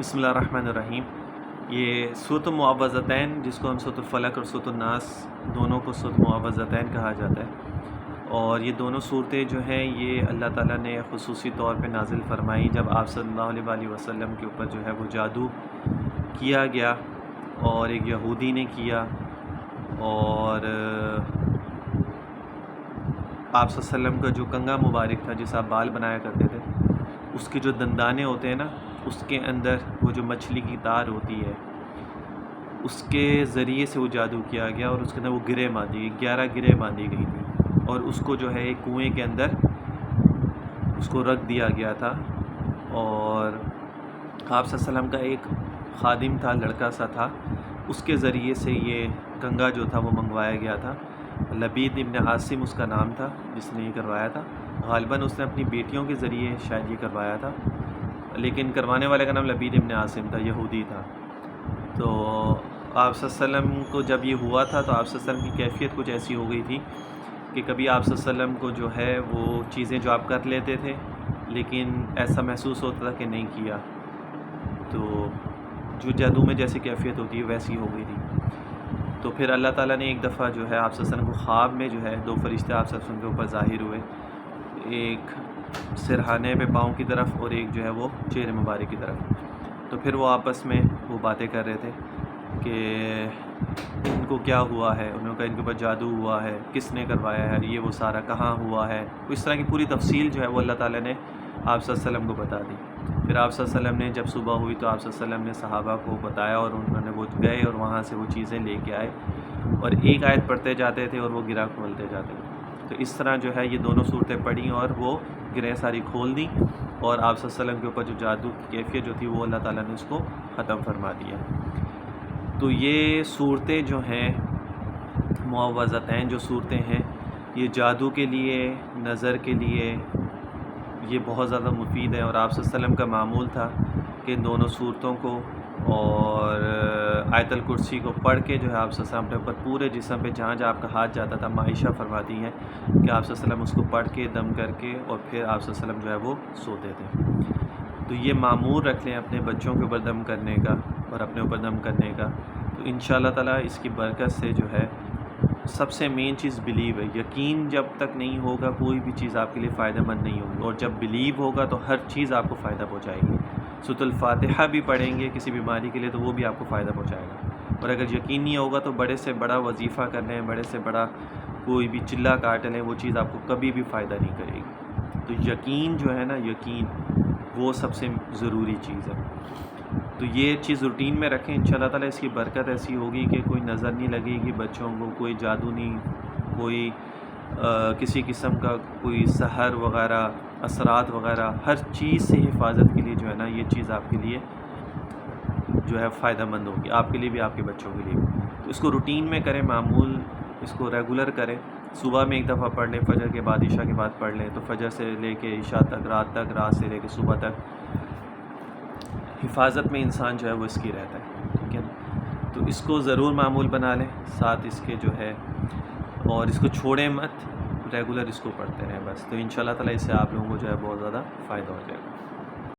بسم اللہ الرحمن الرحیم۔ یہ سورۃ المعوذتین جس کو ہم سورۃ الفلق اور سورۃ الناس دونوں کو سورۃ المعوذتین کہا جاتا ہے، اور یہ دونوں صورتیں جو ہیں یہ اللہ تعالیٰ نے خصوصی طور پہ نازل فرمائی جب آپ صلی اللہ علیہ وآلہ وسلم کے اوپر جو ہے وہ جادو کیا گیا اور ایک یہودی نے کیا، اور آپ صلی اللہ علیہ وسلم کا جو کنگھا مبارک تھا جسے آپ بال بنایا کرتے تھے، اس کے جو دندانے ہوتے ہیں نا، اس کے اندر وہ جو مچھلی کی تار ہوتی ہے اس کے ذریعے سے وہ جادو کیا گیا، اور اس کے اندر وہ گرے باندھی گئی، 11 گرے باندھی گئی تھی، اور اس کو جو ہے ایک کنویں کے اندر اس کو رکھ دیا گیا تھا۔ اور آپ صلی اللہ علیہ وسلم کا ایک خادم تھا، لڑکا سا تھا، اس کے ذریعے سے یہ کنگھا جو تھا وہ منگوایا گیا تھا۔ لبید ابن عاصم اس کا نام تھا جس نے یہ کروایا تھا۔ غالباً اس نے اپنی بیٹیوں کے ذریعے شاید یہ کروایا تھا، لیکن کروانے والے کا نام لبید ابن عاصم تھا، یہودی تھا۔ تو آپ صلی اللہ علیہ وسلم کو جب یہ ہوا تھا تو آپ صلی اللہ علیہ وسلم کی کیفیت کچھ ایسی ہو گئی تھی کہ کبھی آپ صلی اللہ علیہ وسلم کو جو ہے وہ چیزیں جو آپ کر لیتے تھے لیکن ایسا محسوس ہوتا تھا کہ نہیں کیا، تو جو جادو میں جیسی کیفیت ہوتی ہے ویسی ہو گئی تھی۔ تو پھر اللہ تعالیٰ نے ایک دفعہ جو ہے آپ صلی اللہ علیہ وسلم کو خواب میں جو ہے 2 فرشتے آپ صلی اللہ علیہ وسلم کے اوپر ظاہر ہوئے، ایک سرہانے پہ پاؤں کی طرف اور ایک جو ہے وہ چہرے مبارک کی طرف۔ تو پھر وہ آپس میں وہ باتیں کر رہے تھے کہ ان کو کیا ہوا ہے، انہوں نے کہا ان کے اوپر جادو ہوا ہے، کس نے کروایا ہے، یہ وہ سارا کہاں ہوا ہے، اس طرح کی پوری تفصیل جو ہے وہ اللہ تعالیٰ نے آپ صلی اللہ علیہ وسلم کو بتا دی۔ پھر آپ صلی اللہ علیہ وسلم نے جب صبح ہوئی تو آپ صلی اللہ علیہ وسلم نے صحابہ کو بتایا، اور انہوں نے وہ گئے اور وہاں سے وہ چیزیں لے کے آئے، اور ایک آیت پڑھتے جاتے تھے اور وہ گرہ کھولتے جاتے تھے۔ تو اس طرح جو ہے یہ دونوں صورتیں پڑھیں اور وہ گرہیں ساری کھول دیں، اور آپ صلی اللہ علیہ وسلم کے اوپر جو جادو کی کیفیت جو تھی وہ اللہ تعالیٰ نے اس کو ختم فرما دیا۔ تو یہ صورتیں جو ہیں معوذتین جو صورتیں ہیں یہ جادو کے لیے، نظر کے لیے یہ بہت زیادہ مفید ہے، اور آپ صلی اللہ علیہ وسلم کا معمول تھا کہ ان دونوں صورتوں کو اور آیت الکرسی کو پڑھ کے جو ہے آپ صلی اللہ علیہ وسلم اپنے اوپر پورے جسم پہ جہاں جہاں آپ کا ہاتھ جاتا تھا، عائشہ فرماتی ہیں کہ آپ صلی اللہ علیہ وسلم اس کو پڑھ کے دم کر کے اور پھر آپ صلی اللہ علیہ وسلم جو ہے وہ سوتے تھے۔ تو یہ معمول رکھ لیں اپنے بچوں کے اوپر دم کرنے کا اور اپنے اوپر دم کرنے کا، تو انشاءاللہ تعالیٰ اس کی برکت سے جو ہے سب سے مین چیز بلیو ہے۔ یقین جب تک نہیں ہوگا کوئی بھی چیز آپ کے لیے فائدہ مند نہیں ہوگی، اور جب بلیو ہوگا تو ہر چیز آپ کو فائدہ پہنچائے گی۔ سورۃ الفاتحہ بھی پڑھیں گے کسی بیماری کے لیے تو وہ بھی آپ کو فائدہ پہنچائے گا، اور اگر یقین نہیں ہوگا تو بڑے سے بڑا وظیفہ کر لیں، بڑے سے بڑا کوئی بھی چلہ کاٹ لیں، وہ چیز آپ کو کبھی بھی فائدہ نہیں کرے گی۔ تو یقین جو ہے نا، یقین وہ سب سے ضروری چیز ہے۔ تو یہ چیز روٹین میں رکھیں، انشاءاللہ تعالیٰ اس کی برکت ایسی ہوگی کہ کوئی نظر نہیں لگے گی بچوں کو، کوئی جادو نہیں، کوئی کسی قسم کا کوئی سحر وغیرہ، اثرات وغیرہ، ہر چیز سے حفاظت کے لیے جو ہے نا یہ چیز آپ کے لیے جو ہے فائدہ مند ہوگی، آپ کے لیے بھی آپ کے بچوں کے لیے بھی۔ تو اس کو روٹین میں کریں، معمول اس کو ریگولر کریں۔ صبح میں ایک دفعہ پڑھ لیں، فجر کے بعد، عشاء کے بعد پڑھ لیں، تو فجر سے لے کے عشاء تک، رات سے لے کے صبح تک حفاظت میں انسان جو ہے وہ اس کی رہتا ہے، ٹھیک ہے نا۔ تو اس کو ضرور معمول بنا لیں، ساتھ اس کے جو ہے، اور اس کو چھوڑیں مت، ریگولر اس کو پڑھتے رہیں بس، تو انشاءاللہ تعالیٰ اس سے آپ لوگوں کو جو ہے بہت زیادہ فائدہ ہو جائے گا۔